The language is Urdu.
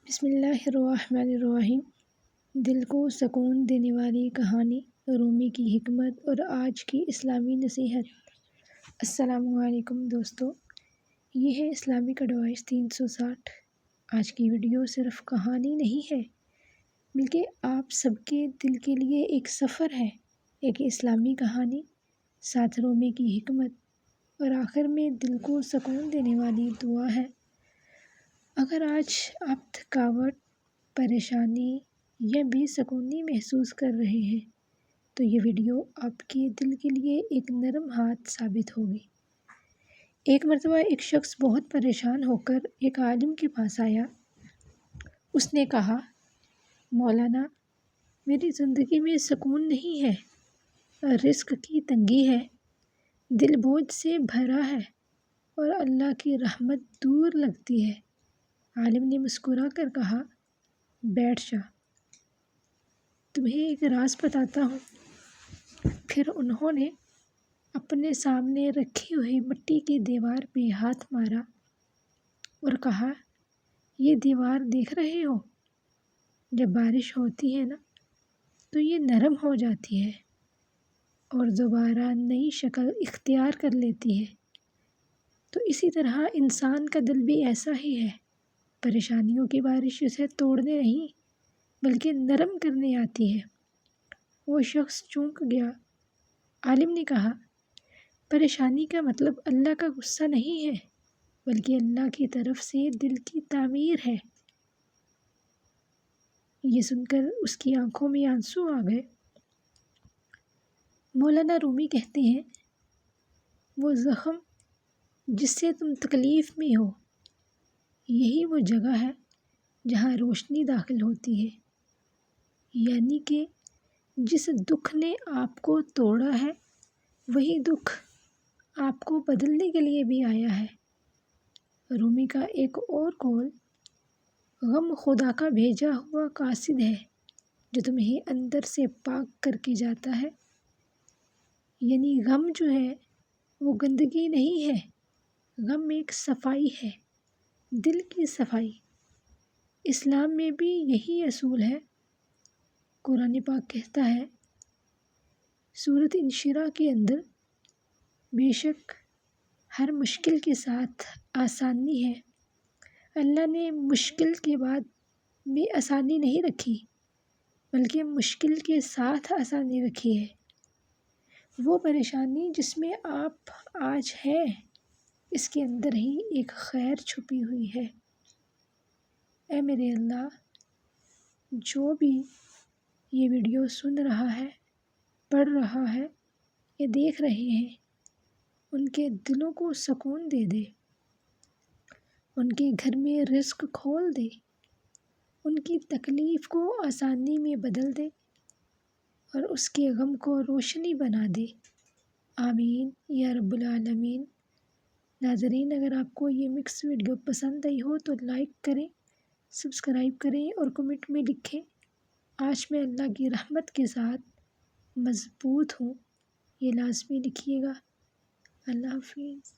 بسم اللہ الرحمن الرحیم۔ دل کو سکون دینے والی کہانی، رومی کی حکمت اور آج کی اسلامی نصیحت۔ السلام علیکم دوستو، یہ ہے اسلامک ایڈوائس 360۔ آج کی ویڈیو صرف کہانی نہیں ہے بلکہ آپ سب کے دل کے لیے ایک سفر ہے، ایک اسلامی کہانی، ساتھ رومی کی حکمت اور آخر میں دل کو سکون دینے والی دعا ہے۔ اگر آج آپ تھکاوٹ، پریشانی یا بے سکونی محسوس کر رہے ہیں تو یہ ویڈیو آپ کے دل کے لیے ایک نرم ہاتھ ثابت ہوگی۔ ایک مرتبہ ایک شخص بہت پریشان ہو کر ایک عالم کے پاس آیا۔ اس نے کہا، مولانا، میری زندگی میں سکون نہیں ہے، رزق کی تنگی ہے، دل بوجھ سے بھرا ہے اور اللہ کی رحمت دور لگتی ہے۔ عالم نے مسکرا کر کہا، بیٹھ جا، تمہیں ایک راز بتاتا ہوں۔ پھر انہوں نے اپنے سامنے رکھی ہوئی مٹی کی دیوار پہ ہاتھ مارا اور کہا، یہ دیوار دیکھ رہے ہو؟ جب بارش ہوتی ہے نا تو یہ نرم ہو جاتی ہے اور دوبارہ نئی شکل اختیار کر لیتی ہے۔ تو اسی طرح انسان کا دل بھی ایسا ہی ہے، پریشانیوں کی بارش اسے توڑنے نہیں بلکہ نرم کرنے آتی ہے۔ وہ شخص چونک گیا۔ عالم نے کہا، پریشانی کا مطلب اللہ کا غصہ نہیں ہے بلکہ اللہ کی طرف سے دل کی تعمیر ہے۔ یہ سن کر اس کی آنکھوں میں آنسو آ گئے۔ مولانا رومی کہتے ہیں، وہ زخم جس سے تم تکلیف میں ہو، یہی وہ جگہ ہے جہاں روشنی داخل ہوتی ہے، یعنی کہ جس دکھ نے آپ کو توڑا ہے وہی دکھ آپ کو بدلنے کے لیے بھی آیا ہے۔ رومی کا ایک اور قول، غم خدا کا بھیجا ہوا قاصد ہے جو تمہیں اندر سے پاک کر کے جاتا ہے۔ یعنی غم جو ہے وہ گندگی نہیں ہے، غم ایک صفائی ہے، دل کی صفائی۔ اسلام میں بھی یہی اصول ہے۔ قرآن پاک کہتا ہے، سورۃ انشراح کے اندر، بے شک ہر مشکل کے ساتھ آسانی ہے۔ اللہ نے مشکل کے بعد بھی آسانی نہیں رکھی بلکہ مشکل کے ساتھ آسانی رکھی ہے۔ وہ پریشانی جس میں آپ آج ہیں، اس کے اندر ہی ایک خیر چھپی ہوئی ہے۔ اے میرے اللہ، جو بھی یہ ویڈیو سن رہا ہے، پڑھ رہا ہے یا دیکھ رہے ہیں، ان کے دلوں کو سکون دے دے، ان کے گھر میں رزق کھول دے، ان کی تکلیف کو آسانی میں بدل دے اور اس کے غم کو روشنی بنا دے۔ آمین یا رب العالمین۔ ناظرین، اگر آپ کو یہ مکس ویڈیو پسند آئی ہو تو لائک کریں، سبسکرائب کریں اور کمنٹ میں لکھیں، آج میں اللہ کی رحمت کے ساتھ مضبوط ہوں، یہ لازمی لکھیے گا۔ اللہ حافظ۔